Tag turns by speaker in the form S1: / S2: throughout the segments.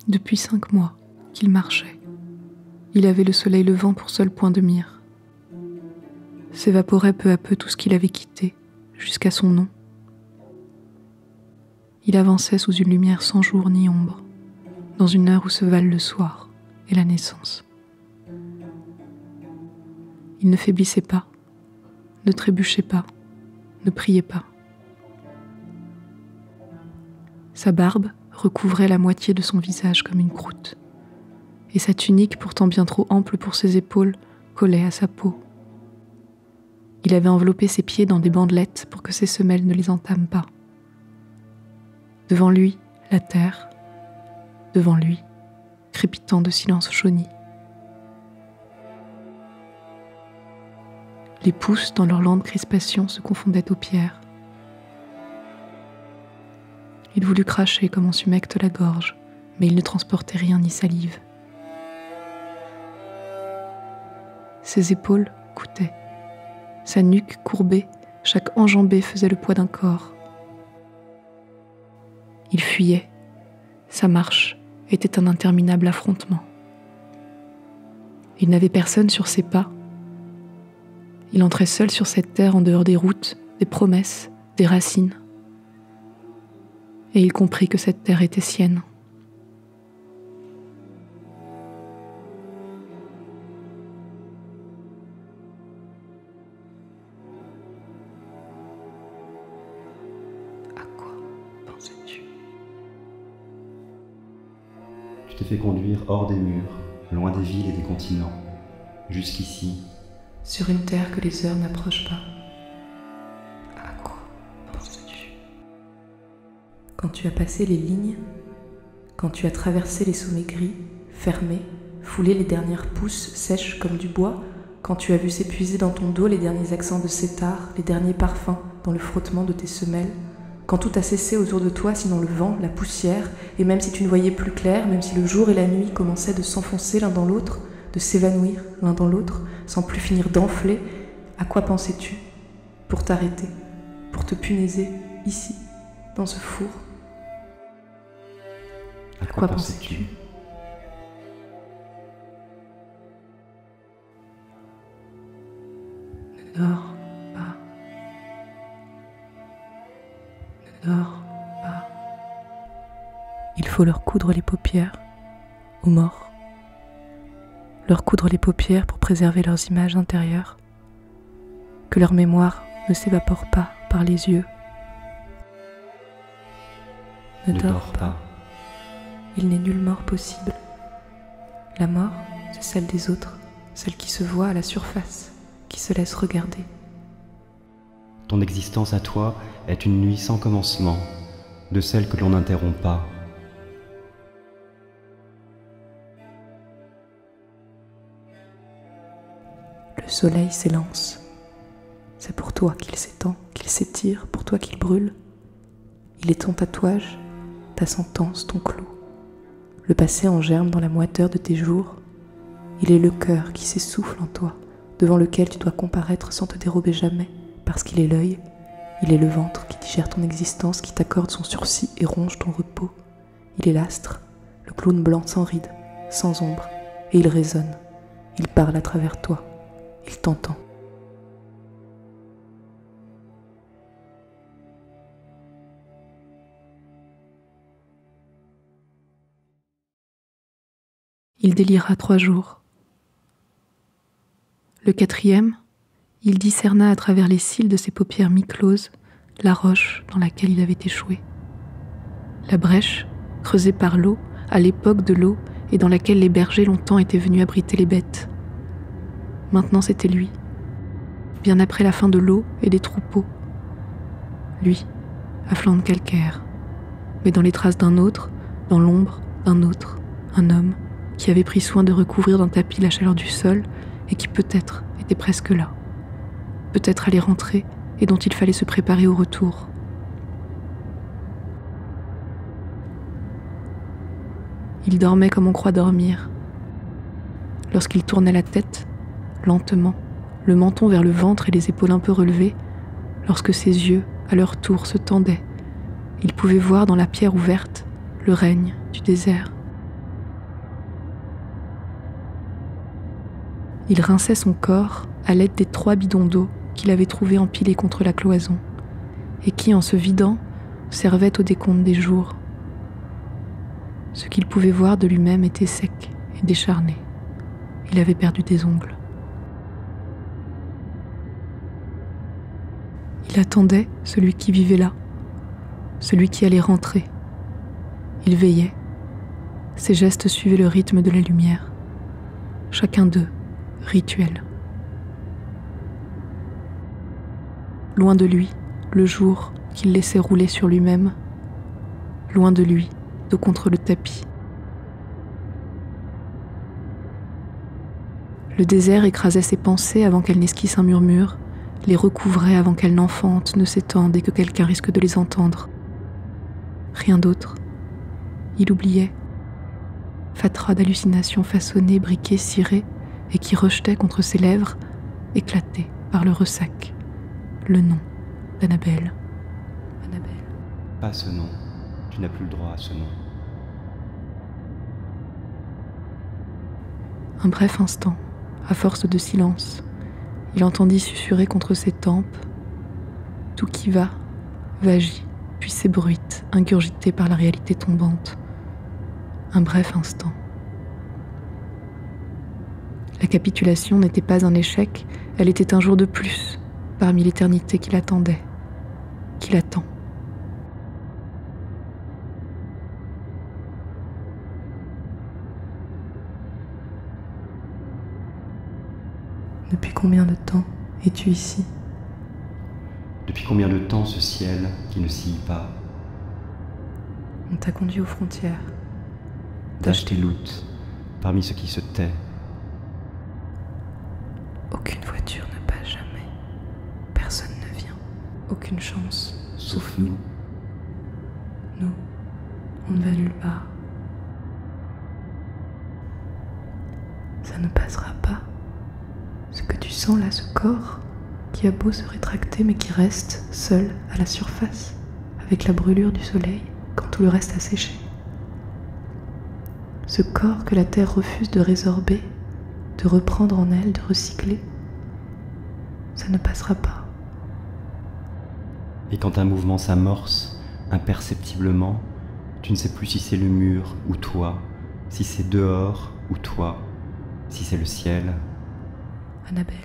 S1: Depuis 5 mois qu'il marchait. Il avait le soleil levant pour seul point de mire. S'évaporait peu à peu tout ce qu'il avait quitté, jusqu'à son nom. Il avançait sous une lumière sans jour ni ombre, dans une heure où se valent le soir et la naissance. Il ne faiblissait pas, ne trébuchait pas, ne priait pas. Sa barbe recouvrait la moitié de son visage comme une croûte, et sa tunique, pourtant bien trop ample pour ses épaules, collait à sa peau. Il avait enveloppé ses pieds dans des bandelettes pour que ses semelles ne les entament pas. Devant lui, la terre, devant lui, crépitant de silence chauni. Les pouces, dans leur lente crispation, se confondaient aux pierres. Il voulut cracher comme on s'humecte la gorge, mais il ne transportait rien ni salive. Ses épaules coûtaient. Sa nuque courbée, chaque enjambée faisait le poids d'un corps. Il fuyait. Sa marche était un interminable affrontement. Il n'avait personne sur ses pas. Il entrait seul sur cette terre en dehors des routes, des promesses, des racines. Et il comprit que cette terre était sienne. À quoi pensais-tu ?
S2: Tu t'es fait conduire hors des murs, loin des villes et des continents, jusqu'ici.
S1: Sur une terre que les heures n'approchent pas. À quoi pensais-tu ? Quand tu as passé les lignes, quand tu as traversé les sommets gris, fermé, foulé les dernières pousses sèches comme du bois, quand tu as vu s'épuiser dans ton dos les derniers accents de sétar, les derniers parfums dans le frottement de tes semelles, quand tout a cessé autour de toi sinon le vent, la poussière, et même si tu ne voyais plus clair, même si le jour et la nuit commençaient de s'enfoncer l'un dans l'autre, de s'évanouir l'un dans l'autre, sans plus finir d'enfler, à quoi pensais-tu ? Pour t'arrêter, pour te punaiser, ici, dans ce four.
S2: À quoi pensais-tu ?
S1: Ne dors pas. Ne dors pas. Il faut leur coudre les paupières, aux morts. Leur coudre les paupières pour préserver leurs images intérieures. Que leur mémoire ne s'évapore pas par les yeux. Ne dors pas. Il n'est nulle mort possible. La mort, c'est celle des autres, celle qui se voit à la surface, qui se laisse regarder.
S2: Ton existence à toi est une nuit sans commencement, de celle que l'on n'interrompt pas.
S1: Le soleil s'élance. C'est pour toi qu'il s'étend, qu'il s'étire, pour toi qu'il brûle. Il est ton tatouage, ta sentence, ton clou. Le passé en germe dans la moiteur de tes jours. Il est le cœur qui s'essouffle en toi, devant lequel tu dois comparaître sans te dérober jamais, parce qu'il est l'œil. Il est le ventre qui digère ton existence, qui t'accorde son sursis et ronge ton repos. Il est l'astre, le clown blanc sans rides, sans ombre, et il résonne. Il parle à travers toi. Il t'entend. Il délira 3 jours. Le 4e, il discerna à travers les cils de ses paupières mi-closes la roche dans laquelle il avait échoué. La brèche, creusée par l'eau, à l'époque de l'eau, et dans laquelle les bergers longtemps étaient venus abriter les bêtes. Maintenant c'était lui, bien après la fin de l'eau et des troupeaux. Lui, à flanc de calcaire, mais dans les traces d'un autre, dans l'ombre d'un autre, un homme qui avait pris soin de recouvrir d'un tapis la chaleur du sol et qui peut-être était presque là, peut-être allait rentrer et dont il fallait se préparer au retour. Il dormait comme on croit dormir. Lorsqu'il tournait la tête, lentement, le menton vers le ventre et les épaules un peu relevées, lorsque ses yeux, à leur tour, se tendaient, il pouvait voir dans la pierre ouverte le règne du désert. Il rinçait son corps à l'aide des 3 bidons d'eau qu'il avait trouvés empilés contre la cloison et qui, en se vidant, servaient au décompte des jours. Ce qu'il pouvait voir de lui-même était sec et décharné. Il avait perdu des ongles. Il attendait celui qui vivait là, celui qui allait rentrer. Il veillait. Ses gestes suivaient le rythme de la lumière. Chacun d'eux, rituel. Loin de lui, le jour qu'il laissait rouler sur lui-même. Loin de lui, dos contre le tapis. Le désert écrasait ses pensées avant qu'elles n'esquissent un murmure, les recouvrait avant qu'elles n'enfantent, ne s'étendent et que quelqu'un risque de les entendre. Rien d'autre. Il oubliait. Fatras d'hallucinations façonnées, briquées, cirées, et qui rejetaient contre ses lèvres, éclatées par le ressac, le nom d'Annabelle. Annabelle.
S2: Pas ce nom. Tu n'as plus le droit à ce nom.
S1: Un bref instant, à force de silence, il entendit susurrer contre ses tempes « Tout qui va, vagit, puis s'ébruite, ingurgité par la réalité tombante. » Un bref instant. La capitulation n'était pas un échec, elle était un jour de plus, parmi l'éternité qui l'attendait, qui l'attend. Depuis combien de temps es-tu ici ?
S2: Depuis combien de temps ce ciel qui ne scille pas?
S1: On t'a conduit aux frontières.
S2: Tâche tes loutes parmi ceux qui se tait.
S1: Aucune voiture ne passe jamais. Personne ne vient. Aucune chance, sauf nous. Nous, on ne va nulle part. Ça ne passera pas. Ce que tu sens là, ce corps, qui a beau se rétracter mais qui reste seul à la surface, avec la brûlure du soleil quand tout le reste a séché. Ce corps que la terre refuse de résorber, de reprendre en elle, de recycler, ça ne passera pas.
S2: Et quand un mouvement s'amorce, imperceptiblement, tu ne sais plus si c'est le mur ou toi, si c'est dehors ou toi, si c'est le ciel.
S1: Annabelle,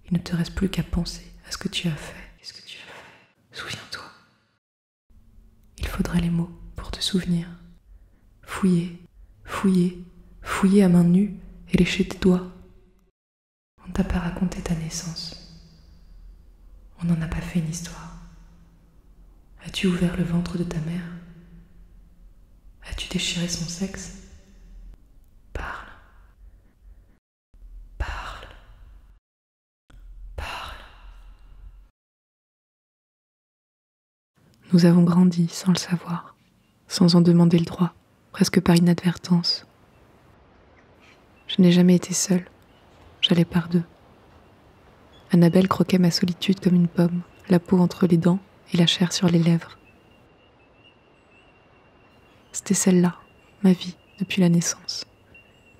S1: il ne te reste plus qu'à penser à ce que tu as fait. Qu'est-ce que tu as fait ? Souviens-toi. Il faudrait les mots pour te souvenir. Fouiller, fouiller, fouiller à main nue et lécher tes doigts. On ne t'a pas raconté ta naissance. On n'en a pas fait une histoire. As-tu ouvert le ventre de ta mère ? As-tu déchiré son sexe ? Parle. Parle. Parle. Nous avons grandi sans le savoir, sans en demander le droit, presque par inadvertance. Je n'ai jamais été seule, j'allais par deux. Annabelle croquait ma solitude comme une pomme, la peau entre les dents et la chair sur les lèvres. C'était celle-là, ma vie, depuis la naissance.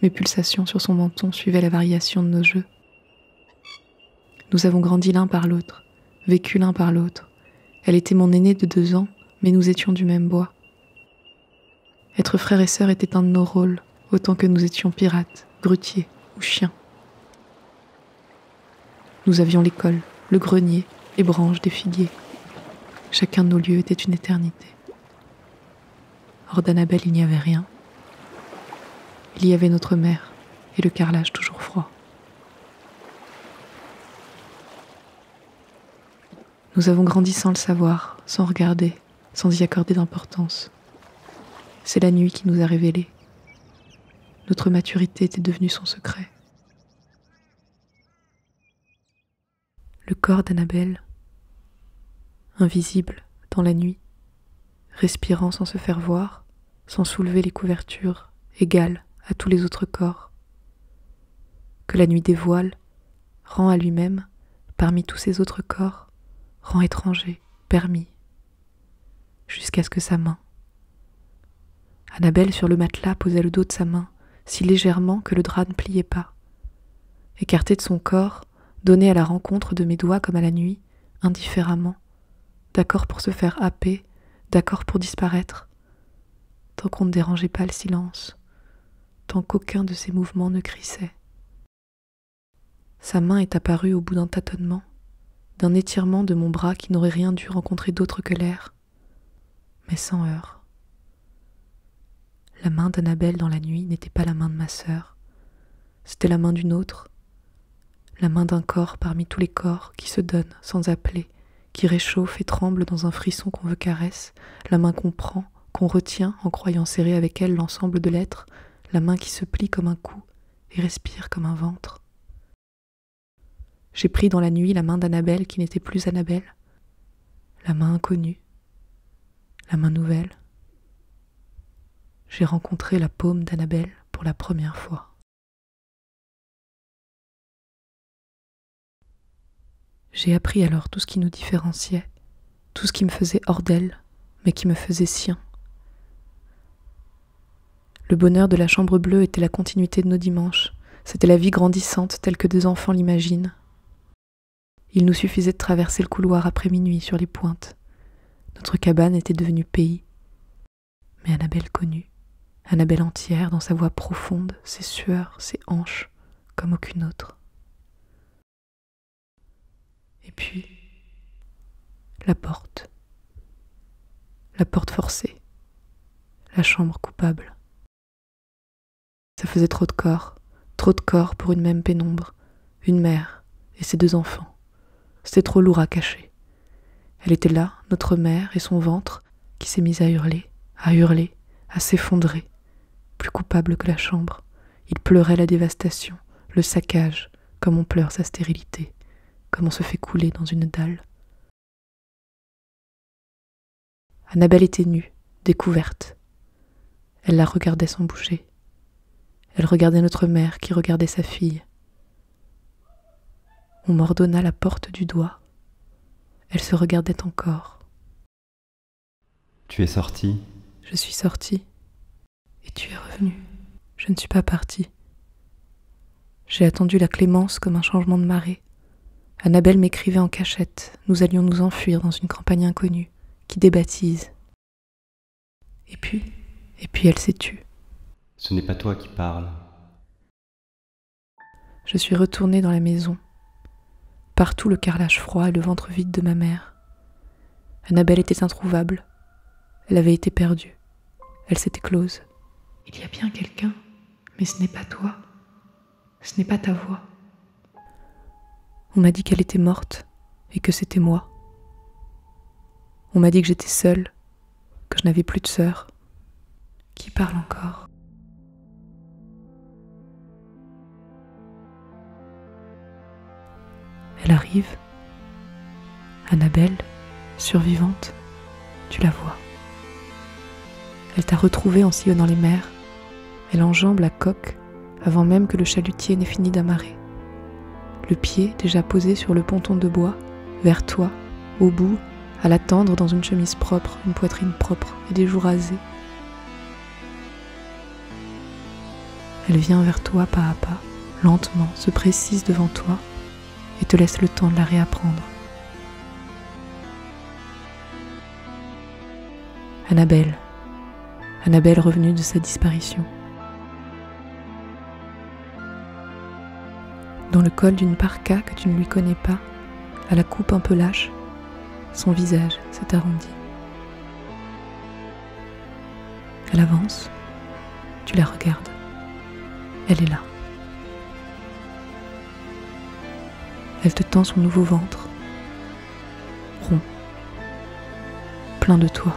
S1: Mes pulsations sur son menton suivaient la variation de nos jeux. Nous avons grandi l'un par l'autre, vécu l'un par l'autre. Elle était mon aînée de 2 ans, mais nous étions du même bois. Être frères et sœurs était un de nos rôles, autant que nous étions pirates, grutiers ou chiens. Nous avions l'école, le grenier, les branches des figuiers. Chacun de nos lieux était une éternité. Hors d'Annabelle, il n'y avait rien. Il y avait notre mère et le carrelage toujours froid. Nous avons grandi sans le savoir, sans regarder, sans y accorder d'importance. C'est la nuit qui nous a révélés. Notre maturité était devenue son secret. Le corps d'Annabelle, invisible dans la nuit, respirant sans se faire voir, sans soulever les couvertures, égal à tous les autres corps, que la nuit dévoile, rend à lui-même, parmi tous ces autres corps, rend étranger, permis, jusqu'à ce que sa main. Annabelle sur le matelas posait le dos de sa main, si légèrement que le drap ne pliait pas, écarté de son corps, donné à la rencontre de mes doigts comme à la nuit, indifféremment, d'accord pour se faire happer, d'accord pour disparaître, tant qu'on ne dérangeait pas le silence, tant qu'aucun de ses mouvements ne crissait. Sa main est apparue au bout d'un tâtonnement, d'un étirement de mon bras qui n'aurait rien dû rencontrer d'autre que l'air, mais sans heurts. La main d'Annabelle dans la nuit n'était pas la main de ma sœur, c'était la main d'une autre, la main d'un corps parmi tous les corps qui se donnent sans appeler, qui réchauffe et tremble dans un frisson qu'on veut caresse, la main qu'on prend, qu'on retient en croyant serrer avec elle l'ensemble de l'être, la main qui se plie comme un cou et respire comme un ventre. J'ai pris dans la nuit la main d'Annabelle qui n'était plus Annabelle, la main inconnue, la main nouvelle. J'ai rencontré la paume d'Annabelle pour la première fois. J'ai appris alors tout ce qui nous différenciait, tout ce qui me faisait hors d'elle, mais qui me faisait sien. Le bonheur de la chambre bleue était la continuité de nos dimanches, c'était la vie grandissante telle que des enfants l'imaginent. Il nous suffisait de traverser le couloir après minuit sur les pointes. Notre cabane était devenue pays. Mais Annabelle connue, Annabelle entière dans sa voix profonde, ses sueurs, ses hanches, comme aucune autre. Et puis, la porte forcée, la chambre coupable. Ça faisait trop de corps pour une même pénombre, une mère et ses 2 enfants. C'était trop lourd à cacher. Elle était là, notre mère, et son ventre, qui s'est mis à hurler, à s'effondrer, plus coupable que la chambre. Il pleurait la dévastation, le saccage, comme on pleure sa stérilité, comme on se fait couler dans une dalle. Annabelle était nue, découverte. Elle la regardait sans bouger. Elle regardait notre mère qui regardait sa fille. On m'ordonna la porte du doigt. Elle se regardait encore.
S2: Tu es sortie?
S1: Je suis sortie. Et tu es revenue. Je ne suis pas partie. J'ai attendu la clémence comme un changement de marée. Annabelle m'écrivait en cachette. Nous allions nous enfuir dans une campagne inconnue, qui débaptise. Et puis elle s'est tue.
S2: Ce n'est pas toi qui parles.
S1: Je suis retournée dans la maison. Partout le carrelage froid et le ventre vide de ma mère. Annabelle était introuvable. Elle avait été perdue. Elle s'était close. Il y a bien quelqu'un, mais ce n'est pas toi. Ce n'est pas ta voix. On m'a dit qu'elle était morte et que c'était moi. On m'a dit que j'étais seule, que je n'avais plus de sœur. Qui parle encore ? Elle arrive. Annabelle, survivante, tu la vois. Elle t'a retrouvée en sillonnant les mers. Elle enjambe la coque avant même que le chalutier n'ait fini d'amarrer. Le pied déjà posé sur le ponton de bois, vers toi, au bout, à l'attendre dans une chemise propre, une poitrine propre et des joues rasées. Elle vient vers toi pas à pas, lentement, se précise devant toi et te laisse le temps de la réapprendre. Annabelle revenue de sa disparition. Dans le col d'une parka que tu ne lui connais pas, à la coupe un peu lâche, son visage s'est arrondi. Elle avance, tu la regardes. Elle est là. Elle te tend son nouveau ventre, rond, plein de toi.